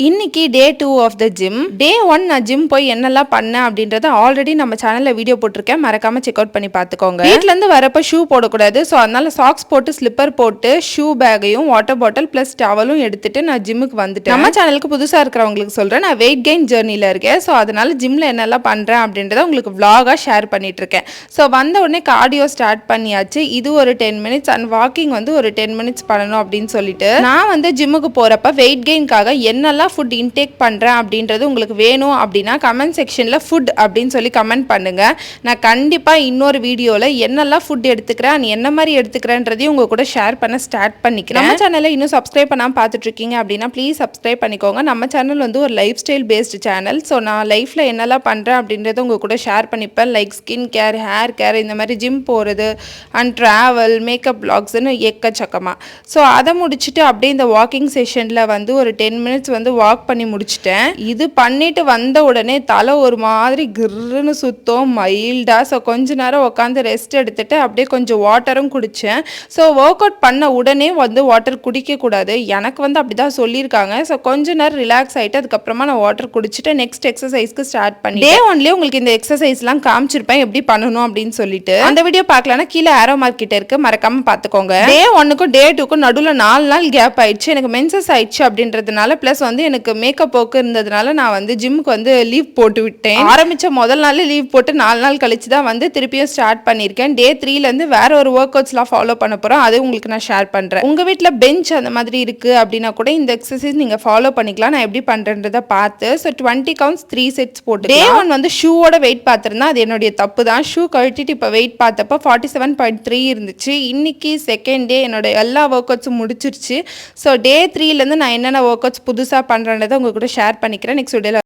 இன்னைக்கு டே 2 of the gym. டே 1 நான் gym போய் என்னெல்லாம் பண்ணேன் அப்படின்றத ஆல்ரெடி நம்ம சேனல்ல வீடியோ போட்டிருக்கேன். மறக்காம செக் அவுட் பண்ணி பார்த்துக்கோங்க. வீட்ல இருந்து வரப்ப ஷூ போடக்கூடாது. ஸோ அதனால சாக்ஸ் போட்டு ஸ்லிப்பர் போட்டு ஷூ பேக்கையும் வாட்டர் பாட்டில் பிளஸ் டவலும் எடுத்துட்டு நான் ஜிம்முக்கு வந்துட்டேன். நம்ம சேனலுக்கு புதுசா இருக்கிறவங்களுக்கு சொல்றேன், நான் வெயிட் கெயின் ஜேர்னில இருக்கேன். ஸோ அதனால ஜிம்ல என்னெல்லாம் பண்றேன் அப்படின்றத உங்களுக்கு vlog-ஆ ஷேர் பண்ணிட்டு இருக்கேன். ஸோ வந்த உடனே கார்டியோ ஸ்டார்ட் பண்ணியாச்சு. இது ஒரு 10 மினிட்ஸ் அண்ட் வாக்கிங் வந்து ஒரு 10 மினிட்ஸ் பண்ணணும் அப்படின்னு சொல்லிட்டு நான் வந்து ஜிம்முக்கு போறப்ப வெயிட் கெயின்காக என்னெல்லாம் ஃபுட் இன்டேக் பண்ணுறேன் அப்படின்றது உங்களுக்கு வேணும் அப்படின்னா கமெண்ட் செக்ஷனில் ஃபுட் அப்படின்னு சொல்லி கமெண்ட் பண்ணுங்கள். நான் கண்டிப்பாக இன்னொரு வீடியோவில் என்னெல்லாம் ஃபுட் எடுத்துக்கிறேன் என்ன மாதிரி எடுத்துக்கிறேன்றதையும் உங்கள் கூட ஷேர் பண்ண ஸ்டார்ட் பண்ணிக்கிறேன். நம்ம சேனலை இன்னும் சப்ஸ்கிரைப் பண்ணாமல் பார்த்துட்ருக்கீங்க அப்படின்னா ப்ளீஸ் சப்ஸ்கிரைப் பண்ணிக்கோங்க. நம்ம சேனல் வந்து ஒரு life style based channel. So நான் லைஃப்பில் என்னெல்லாம் பண்ணுறேன் அப்படின்றத உங்கள் கூட ஷேர் பண்ணிப்பேன். Like skin care, hair care, இந்த மாதிரி ஜிம் போகிறது அண்ட் ட்ராவல், மேக்கப் பிளாக்ஸ்ன்னு எக்கச்சக்கமாக. ஸோ அதை முடிச்சுட்டு அப்படியே இந்த வாக்கிங் செஷனில் வந்து ஒரு 10 மினிட்ஸ் வந்து வாக் பண்ணி முடிச்சிட்டேன். இது பண்ணிட்டு வந்த உடனே தலை ஒரு மாதிரி கிர்ன்னு சுத்தம் மைல்டா. ஸோ கொஞ்ச நேரம் உட்காந்து ரெஸ்ட் எடுத்துட்டு அப்படியே கொஞ்சம் வாட்டரும் குடித்தேன். ஸோ ஒர்க் அவுட் பண்ண உடனே வந்து வாட்டர் குடிக்கக்கூடாது, எனக்கு வந்து அப்படி தான் சொல்லியிருக்காங்க. ஸோ கொஞ்ச நேரம் ரிலாக்ஸ் ஆகிட்டு அதுக்கப்புறமா நான் வாட்டர் குடிச்சிட்டு நெக்ஸ்ட் எக்ஸசைஸ்க்கு ஸ்டார்ட் பண்ணி டே 1லேயே உங்களுக்கு இந்த எக்ஸசைஸ்லாம் காமிச்சிருப்பேன் எப்படி பண்ணணும் அப்படின்னு சொல்லிட்டு. அந்த வீடியோ பார்க்கலன்னா கீழே ஆரோ மார்க் கிட்ட இருக்கு, மறக்காம பார்த்துக்கோங்க. டே 1க்கும் டே 2க்கும் நடுவில் 4 நாள் கேப் ஆயிடுச்சு. எனக்கு மென்சஸ் ஆயிடுச்சு அப்படின்றதுனால ப்ளஸ் வந்து எனக்கு மேக்கப் போக்கு இருந்ததுனால நான் வந்து ஜிம்முக்கு வந்து லீவ் போட்டு விட்டேன். ஆரம்பிச்ச முதல் நாள் லீவ் போட்டு 4 நாள் கழிச்சு தான் வந்து திருப்பியும் ஸ்டார்ட் பண்ணியிருக்கேன். டே 3லேருந்து வேற ஒரு ஒர்க் அவுட்ஸ்லாம் ஃபாலோ பண்ண போகிறோம், அது உங்களுக்கு நான் ஷேர் பண்ணுறேன். உங்கள் வீட்டில் பெஞ்ச் அந்த மாதிரி இருக்குது அப்படின்னா கூட இந்த எக்ஸசைஸ் நீங்கள் ஃபாலோ பண்ணிக்கலாம். நான் எப்படி பண்ணுறேன்றதை பார்த்து. ஸோ 20 கவுண்ட்ஸ் 3 செட்ஸ் போட்டு டே 1 வந்து ஷூவோட வெயிட் பார்த்துருந்தா அது என்னுடைய தப்பு தான். ஷூ கழட்டிட்டு இப்போ வெயிட் பார்த்தப்போ 47.3 இருந்துச்சு. இன்னைக்கு செகண்ட் டே என்னோட எல்லா ஒர்க் அவுட்ஸும் முடிச்சிருச்சு. ஸோ டே 3லேருந்து நான் என்னென்ன ஒர்க் அவுட்ஸ் புதுசாக பண்ணுறேன்றதை உங்க கூட ஷேர் பண்ணிக்கிறேன். நெக்ஸ்ட் வீடியோவில்